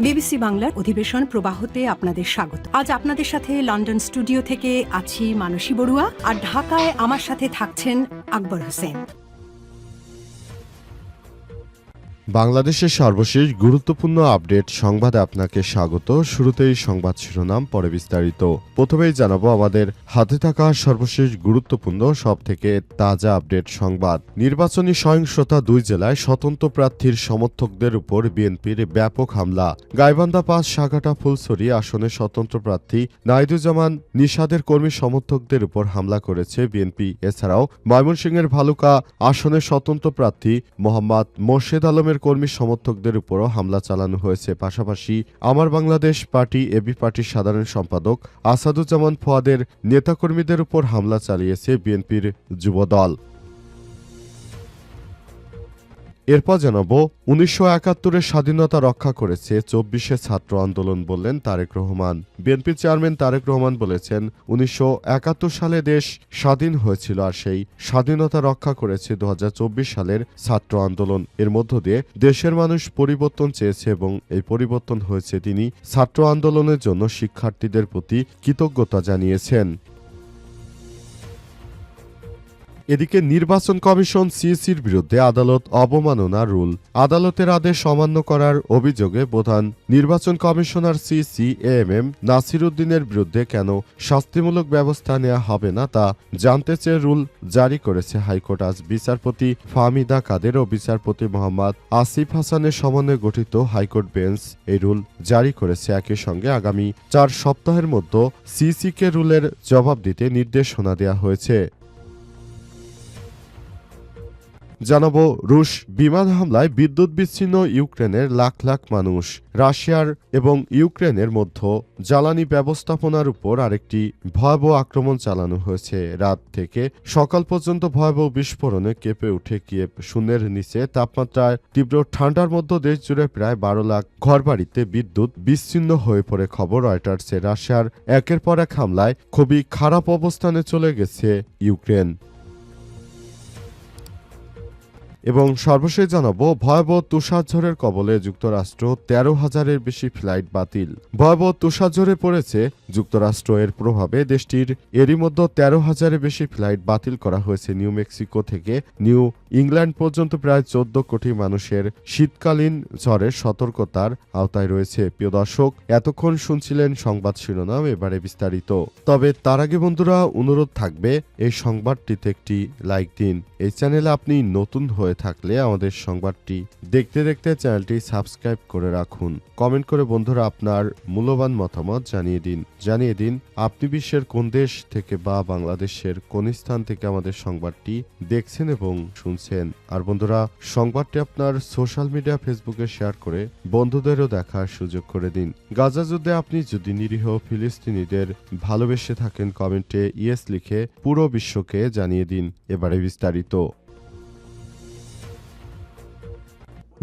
BBC বাংলার অধিবেশন প্রবাহতে আপনাদের স্বাগত। আজ আপনাদের সাথে লন্ডন স্টুডিও থেকে আছি মানসী বড়ুয়া, আর ঢাকায় আমার সাথে থাকছেন আকবর হোসেন। বাংলাদেশের সর্বশেষ গুরুত্বপূর্ণ আপডেট সংবাদে আপনাকে স্বাগত। শুরুতেই সংবাদ শিরোনাম, পরে বিস্তারিত। প্রথমেই জানাবো আমাদের হাতে থাকা সর্বশেষ গুরুত্বপূর্ণ সবথেকে তাজা আপডেট সংবাদ। নির্বাচনী সহিংসতা, 2 জেলায় স্বতন্ত্র প্রার্থীর সমর্থকদের উপর বিএনপির ব্যাপক হামলা। গাইবান্ধা 5 সাগাটা ফুলছড়ি আসনে স্বতন্ত্র প্রার্থী নাহিদুজ্জামান নিশাদের কর্মী সমর্থকদের উপর হামলা করেছে বিএনপি। এছাড়াও ময়মনসিংহের ভালুকা আসনে স্বতন্ত্র প্রার্থী মোহাম্মদ মোর্শেদ আলমের কর্মী সমর্থকদের উপরও হামলা চালানো হয়েছে। পাশাপাশি আমার বাংলাদেশ পার্টি এবি পার্টির সাধারণ সম্পাদক আসাদুজ্জামান ফোয়াদের নেতাকর্মীদের উপর হামলা চালিয়েছে বিএনপির যুবদল। এরপর জানাবো 1971-এর স্বাধীনতা রক্ষা করেছে 24শে ছাত্র আন্দোলন, বললেন তারেক রহমান। বিএনপি চেয়ারম্যান তারেক রহমান বলেছেন, 1971 সালে দেশ স্বাধীন হয়েছিল, আর সেই স্বাধীনতা রক্ষা করেছে 2024 সালের ছাত্র আন্দোলন। এর মধ্য দিয়ে দেশের মানুষ পরিবর্তন চেয়েছে এবং এই পরিবর্তন হয়েছে। তিনি ছাত্র আন্দোলনের জন্য শিক্ষার্থীদের প্রতি কৃতজ্ঞতা জানিয়েছেন। এদিকে নির্বাচন কমিশন সিইসির বিরুদ্ধে আদালত অবমাননা রুল। আদালতের আদেশ অমান্য করার অভিযোগে প্রধান নির্বাচন কমিশনার সিইসি এএমএম নাসির উদ্দিনের বিরুদ্ধে কেন শাস্তিমূলক ব্যবস্থা নেওয়া হবে না তা জানতে চেয়ে রুল জারি করেছে হাইকোর্ট। আজ বিচারপতি ফাহমিদা কাদের ও বিচারপতি মোহাম্মদ আসিফ হাসানের সমন্বয়ে গঠিত হাইকোর্ট বেঞ্চ এই রুল জারি করেছে। একই সঙ্গে আগামী 4 সপ্তাহের মধ্যে সিইসিকে রুলের জবাব দিতে নির্দেশনা দেওয়া হয়েছে। জানাবো রুশ বিমান হামলায় বিদ্যুৎ বিচ্ছিন্ন ইউক্রেনের লাখ লাখ মানুষ। রাশিয়ার এবং ইউক্রেনের মধ্যে জ্বালানি ব্যবস্থাপনার উপর আরেকটি ভয়াবহ আক্রমণ চালানো হয়েছে। রাত থেকে সকাল পর্যন্ত ভয়াবহ বিস্ফোরণে কেঁপে উঠে কিয়েভ। শূন্যের নিচে তাপমাত্রায় তীব্র ঠান্ডার মধ্যে দেশ জুড়ে প্রায় 12 লাখ ঘরবাড়িতে বিদ্যুৎ বিচ্ছিন্ন হয়ে পড়ে। খবর রয়টার্সে। রাশিয়ার একের পর এক হামলায় খুবই খারাপ অবস্থানে চলে গেছে ইউক্রেন। এবং সর্বশেষ জানাবো ভয়াবহ তুষারঝড়ের কবলে যুক্তরাষ্ট্র, 13,000-এর বেশি ফ্লাইট বাতিল। ভয়াবহ তুষারঝড়ে পড়েছে যুক্তরাষ্ট্র। এর প্রভাবে দেশটির এরই মধ্যে 13,000-এর বেশি ফ্লাইট বাতিল করা হয়েছে। নিউ মেক্সিকো থেকে নিউ ইংল্যান্ড পর্যন্ত প্রায় 14 কোটি মানুষের শীতকালীন ঝড়ের সতর্কতার আওতায় রয়েছে। প্রিয় দর্শক, এতক্ষণ শুনছিলেন সংবাদ শিরোনাম, এবারে বিস্তারিত। তবে তার আগে বন্ধুরা, অনুরোধ থাকবে এই সংবাদটিতে একটি লাইক দিন। এই চ্যানেলে আপনি নতুন হয়ে থাকলে আমাদের সংবাদটি দেখতে দেখতে চ্যানেলটি সাবস্ক্রাইব করে রাখুন। কমেন্ট করে বন্ধুরা আপনার মূল্যবান মতামত জানিয়ে দিন আপনি বিশ্বের কোন দেশ থেকে বা বাংলাদেশের কোন স্থান থেকে আমাদের সংবাদটি দেখছেন এবং শুনছেন। আর বন্ধুরা, সংবাদটি আপনার সোশ্যাল মিডিয়া ফেসবুকে শেয়ার করে বন্ধুদেরও দেখার সুযোগ করে দিন। গাজা যুদ্ধে আপনি যদি নিরীহ ফিলিস্তিনিদের ভালোবেসে থাকেন, কমেন্টে ইয়েস লিখে পুরো বিশ্বকে জানিয়ে দিন। এবারে বিস্তারিত।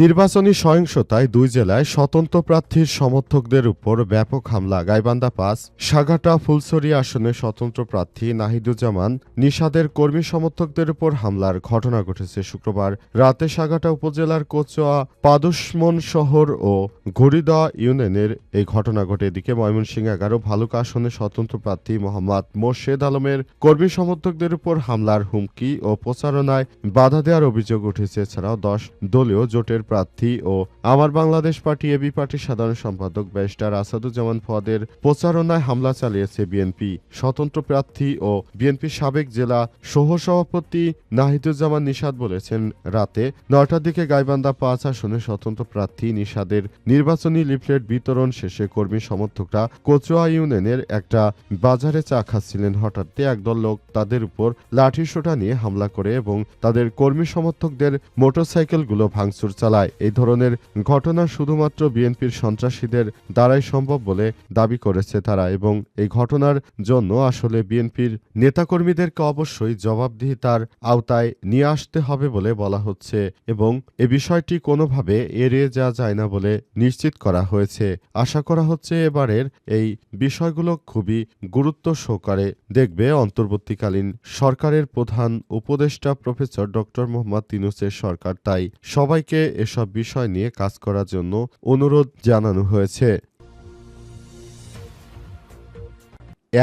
নির্বাচনী সহিংসতায় 2 জেলায় স্বতন্ত্র প্রার্থীর সমর্থকদের উপর ব্যাপক হামলা। গাইবান্ধা 5 সাগাটা ফুলছড়ি আসনে স্বতন্ত্র প্রার্থী নাহিদুজ্জামান নিশাদের কর্মী সমর্থকদের উপর হামলার ঘটনা ঘটেছে শুক্রবার রাতে। সাগাটা উপজেলার কোচোয়া পাদুসমন শহর ও ঘড়িদহ ইউনিয়নের এই ঘটনা ঘটে। এদিকে ময়মনসিংহ 11 ভালুকা আসনে স্বতন্ত্র প্রার্থী মোহাম্মদ মোর্শেদ আলমের কর্মী সমর্থকদের উপর হামলার হুমকি ও প্রচারণায় বাধা দেওয়ার অভিযোগ উঠেছে। এছাড়াও 10 দলীয় জোটের প্রার্থী ও আমার বাংলাদেশ পার্টি এবি পার্টির সাধারণ সম্পাদক ব্যারিস্টার আসাদুজ্জামান ফোয়াদের প্রচারণায় হামলা চালিয়েছে বিএনপি। স্বতন্ত্র প্রার্থী ও বিএনপির সাবেক জেলা সহসভাপতি নাহিদুজ্জামান নিশাদ বলেছেন, রাতে 9টার দিকে গাইবান্ধা 5 আসনে স্বতন্ত্র প্রার্থী নিশাদের নির্বাচনী লিফলেট বিতরণ শেষে কর্মী সমর্থকরা কোচোয়া ইউনিয়নের একটা বাজারে চা খাচ্ছিলেন। হঠাৎ একদল লোক তাদের উপর লাঠিসোঁটা নিয়ে হামলা করে এবং তাদের কর্মী সমর্থকদের মোটরসাইকেলগুলো ভাঙচুর চালায়। এই ধরনের ঘটনা শুধুমাত্র বিএনপির সন্ত্রাসীদের দ্বারাই সম্ভব বলে দাবি করেছে তারা, এবং এই ঘটনার জন্য আসলে বিএনপির নেতাকর্মীদেরকে অবশ্যই জবাবদিহিতার আওতায় নিয়ে আসতে হবে বলে বলা হচ্ছে এবং এ বিষয়টি কোনোভাবে এড়িয়ে যাওয়া যায় না বলে নিশ্চিত করা হয়েছে। আশা করা হচ্ছে এবারের এই বিষয়গুলো খুবই গুরুত্ব সহকারে দেখবে অন্তর্বর্তীকালীন সরকারের প্রধান উপদেষ্টা প্রফেসর ডক্টর মোহাম্মদ ইউনূসের সরকার। তাই সবাইকে এসব বিষয় নিয়ে কাজ করার জন্য অনুরোধ জানানো হয়েছে।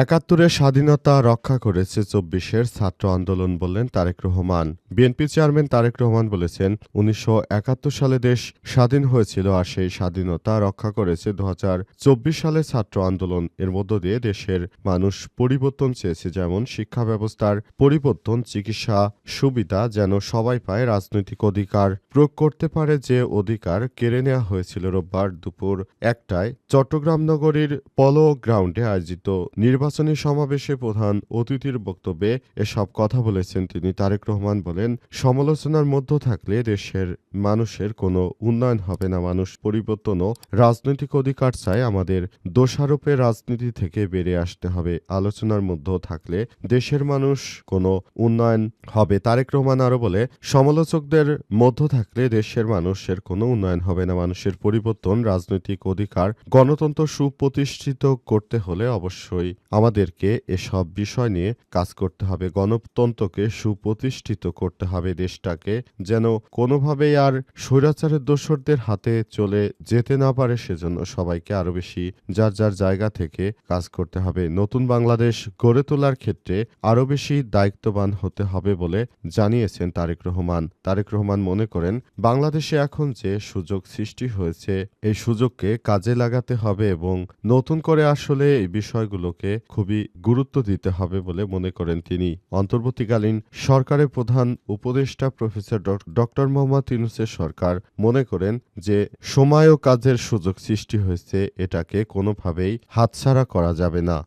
৭১-এর স্বাধীনতা রক্ষা করেছে ২৪-এর ছাত্র আন্দোলন, বললেন তারেক রহমান। বিএনপি চেয়ারম্যান তারেক রহমান বলেছেন, ১৯৭১ সালে দেশ স্বাধীন হয়েছিল, আর সেই স্বাধীনতা রক্ষা করেছে ২০২৪ সালে ছাত্র আন্দোলন। এর মধ্য দিয়ে দেশের মানুষ পরিবর্তন চেয়েছে, যেমন শিক্ষা ব্যবস্থার পরিবর্তন, চিকিৎসা সুবিধা যেন সবাই পায়, রাজনৈতিক অধিকার প্রয়োগ করতে পারে, যে অধিকার কেড়ে নেওয়া হয়েছিল। রোববার দুপুর ১টায় চট্টগ্রাম নগরীর পলো গ্রাউন্ডে আয়োজিত নির্বাচনী সমাবেশে প্রধান অতিথির বক্তব্যে এসব কথা বলেছেন তিনি। তারেক রহমান বলেন, সমালোচনার মধ্য থাকলে দেশের মানুষের কোনো উন্নয়ন হবে না। মানুষ পরিবর্তন ও রাজনৈতিক অধিকার চায়। আমাদের দোষারোপের রাজনীতি থেকে বেরিয়ে আসতে হবে। আলোচনার মধ্য থাকলে দেশের মানুষ কোনো উন্নয়ন হবে। তারেক রহমান আরও বলে, সমালোচকদের মধ্য থাকলে দেশের মানুষের কোনো উন্নয়ন হবে না। মানুষের পরিবর্তন, রাজনৈতিক অধিকার, গণতন্ত্র সুপ্রতিষ্ঠিত করতে হলে অবশ্যই আমাদেরকে এসব বিষয় নিয়ে কাজ করতে হবে। গণতন্ত্রকে সুপ্রতিষ্ঠিত করতে হবে। দেশটাকে যেন কোনোভাবেই আর স্বৈরাচারের দোসরদের হাতে চলে যেতে না পারে, সেজন্য সবাইকে আরো বেশি যার যার জায়গা থেকে কাজ করতে হবে। নতুন বাংলাদেশ গড়ে তোলার ক্ষেত্রে আরো বেশি দায়িত্ববান হতে হবে বলে জানিয়েছেন তারেক রহমান। তারেক রহমান মনে করেন, বাংলাদেশে এখন যে সুযোগ সৃষ্টি হয়েছে, এই সুযোগকে কাজে লাগাতে হবে এবং নতুন করে আসলে এই বিষয়গুলোকে খুবই গুরুত্ব দিতে হবে বলে মনে করেন তিনি। অন্তর্বর্তীকালীন সরকারের প্রধান উপদেষ্টা প্রফেসর ডক্টর মোহাম্মদ ইউনূসের সরকার মনে করেন যে সময় ও কাজের সুযোগ সৃষ্টি হয়েছে, এটাকে কোনোভাবেই হাতছাড়া করা যাবে না।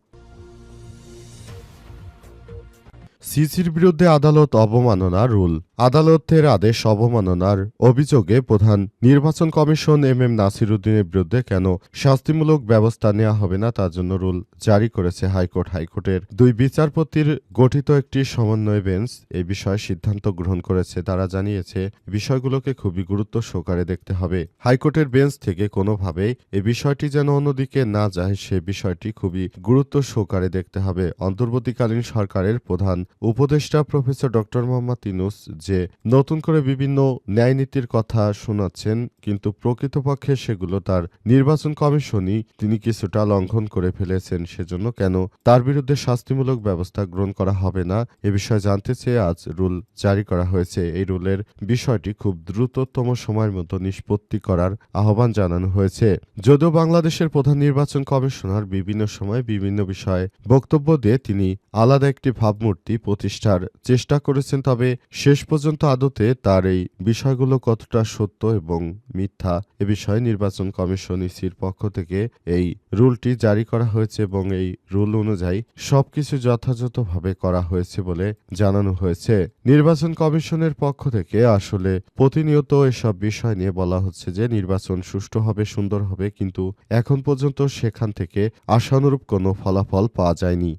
সিসির বিরুদ্ধে আদালত অবমাননা রুল। আদালতের আদেশ অবমাননার অভিযোগে প্রধান নির্বাচন কমিশন এম নাসির উদ্দিনের বিরুদ্ধে কেন শাস্তিমূলক ব্যবস্থা নেওয়া হবে না, তার জন্য রুল জারি করেছে হাইকোর্ট। হাইকোর্টের ২ বিচারপতির গঠিত একটি সমন্বয় বেঞ্চ এই বিষয়ে সিদ্ধান্ত গ্রহণ করেছে। তারা জানিয়েছে, বিষয়গুলোকে খুবই গুরুত্ব সহকারে দেখতে হবে। হাইকোর্টের বেঞ্চ থেকে কোনোভাবেই এই বিষয়টি যেন অন্যদিকে না যায়, সে বিষয়টি খুবই গুরুত্ব সহকারে দেখতে হবে। অন্তর্বর্তীকালীন সরকারের প্রধান উপদেষ্টা প্রফেসর ডক্টর মোহাম্মদ ইউনূস যে নতুন করে বিভিন্ন ন্যায়নীতির কথা শোনাচ্ছেন, কিন্তু প্রকৃতপক্ষে সেগুলো তার নির্বাচন কমিশনই তিনি কিছুটা লঙ্ঘন করে ফেলেছেন। সেজন্য কেন তার বিরুদ্ধে শাস্তিমূলক ব্যবস্থা গ্রহণ করা হবে না, এ বিষয়ে জানতে চেয়ে আজ রুল জারি করা হয়েছে। এই রুলের বিষয়টি খুব দ্রুততম সময়ের মধ্যে নিষ্পত্তি করার আহ্বান জানানো হয়েছে। যদিও বাংলাদেশের প্রধান নির্বাচন কমিশনার বিভিন্ন সময় বিভিন্ন বিষয়ে বক্তব্য দিয়ে তিনি আলাদা একটি ভাবমূর্তি প্রতিষ্ঠার চেষ্টা করেছেন, তবে শেষ পর্যন্ত আদতে তার এই বিষয়গুলো কতটা সত্য এবং মিথ্যা, এ বিষয়ে নির্বাচন কমিশন ইসির পক্ষ থেকে এই রুলটি জারি করা হয়েছে এবং এই রুল অনুযায়ী সবকিছু যথাযথভাবে করা হয়েছে বলে জানানো হয়েছে। নির্বাচন কমিশনের পক্ষ থেকে আসলে প্রতিনিয়ত এসব বিষয় নিয়ে বলা হচ্ছে যে নির্বাচন সুষ্ঠু হবে, সুন্দর হবে, কিন্তু এখন পর্যন্ত সেখান থেকে আশানুরূপ কোনো ফলাফল পাওয়া যায়নি।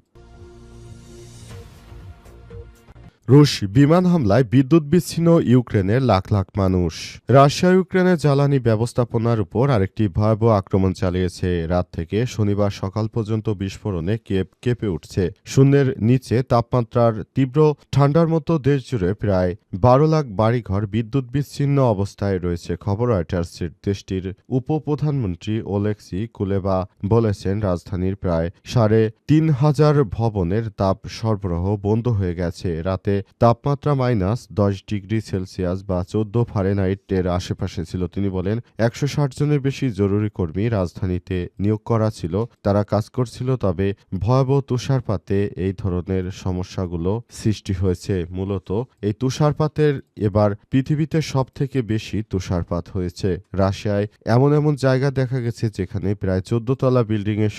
রুশ বিমান হামলায় বিদ্যুৎ বিচ্ছিন্ন ইউক্রেনের লাখ লাখ মানুষ। রাশিয়া ইউক্রেনের জ্বালানি ব্যবস্থাপনার উপর আরেকটি ভয়াবহ আক্রমণ চালিয়েছে। রাত থেকে শনিবার সকাল পর্যন্ত বিস্ফোরণে কিয়েভ কেঁপে উঠছে। শূন্যের নিচে তাপমাত্রার তীব্র ঠান্ডার মতো দেশ জুড়ে প্রায় ১২ লাখ বাড়িঘর বিদ্যুৎ বিচ্ছিন্ন অবস্থায় রয়েছে। খবর রয়টার্সের। দেশটির উপপ্রধানমন্ত্রী ওলেক্সি কুলেবা বলেছেন, রাজধানীর প্রায় ৩,৫০০ ভবনের তাপ সরবরাহ বন্ধ হয়ে গেছে। রাতে তাপমাত্রা -10 ডিগ্রি সেলসিয়াস বা 14 ফারেনহাইটের আশেপাশে ছিল। তিনি বলেন, ১৬০ জনের বেশি জরুরি কর্মী রাজধানীতে নিয়োগ করা ছিল, তারা কাজ করছিল, তবে ভয়াবহ তুষারপাতে এই ধরনের সমস্যাগুলো সৃষ্টি হয়েছে। মূলত এই তুষারপাতের এবার পৃথিবীতে সবথেকে বেশি তুষারপাত হয়েছে। রাশিয়ায় এমন এমন জায়গা দেখা গেছে যেখানে প্রায় ১৪ তলা বিল্ডিং এর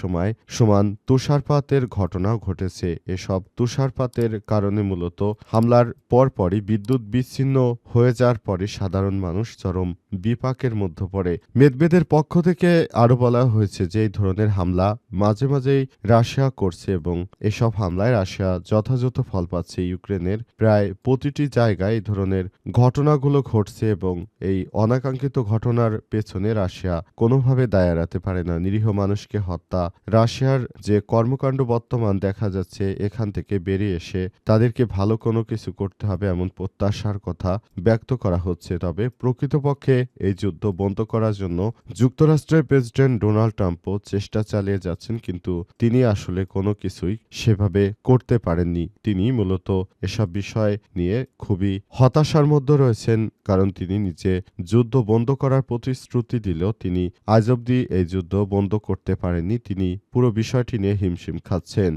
সমান তুষারপাতের ঘটনাও ঘটেছে। এসব তুষারপাতের কারণে মূলত হামলার পরপরই বিদ্যুৎ বিচ্ছিন্ন হয়ে যাওয়ার পরে সাধারণ মানুষ চরম বিপাকের মধ্যে পড়ে। মেদভেদের পক্ষ থেকে আরো বলা হয়েছে যে এই ধরনের হামলা মাঝে মাঝেই রাশিয়া করছে এবং এসব হামলায় রাশিয়া যথাযথ ফল পাচ্ছে। ইউক্রেনের প্রায় প্রতিটি জায়গায় এই ধরনের ঘটনাগুলো ঘটছে এবং এই অনাকাঙ্ক্ষিত ঘটনার পেছনে রাশিয়া কোনোভাবে দায় এড়াতে পারে না। নিরীহ মানুষকে হত্যা, রাশিয়ার যে কর্মকাণ্ড বর্তমান দেখা যাচ্ছে, এখান থেকে বেরিয়ে এসে তাদেরকে ভালো কোনো কোনো কিছু করতে হবে এমন প্রত্যাশার কথা ব্যক্ত করা হচ্ছে। তবে প্রকৃতপক্ষে এই যুদ্ধ বন্ধ করার জন্য যুক্তরাষ্ট্রের প্রেসিডেন্ট ডোনাল্ড ট্রাম্পও চেষ্টা চালিয়ে যাচ্ছেন, কিন্তু তিনি আসলে কোনো কিছুই সেভাবে করতে পারেননি। তিনি মূলত এসব বিষয় নিয়ে খুবই হতাশার মধ্যে রয়েছেন, কারণ তিনি নিজে যুদ্ধ বন্ধ করার প্রতিশ্রুতি দিলেও তিনি আজ অবধি এই যুদ্ধ বন্ধ করতে পারেননি। তিনি পুরো বিষয়টি নিয়ে হিমশিম খাচ্ছেন।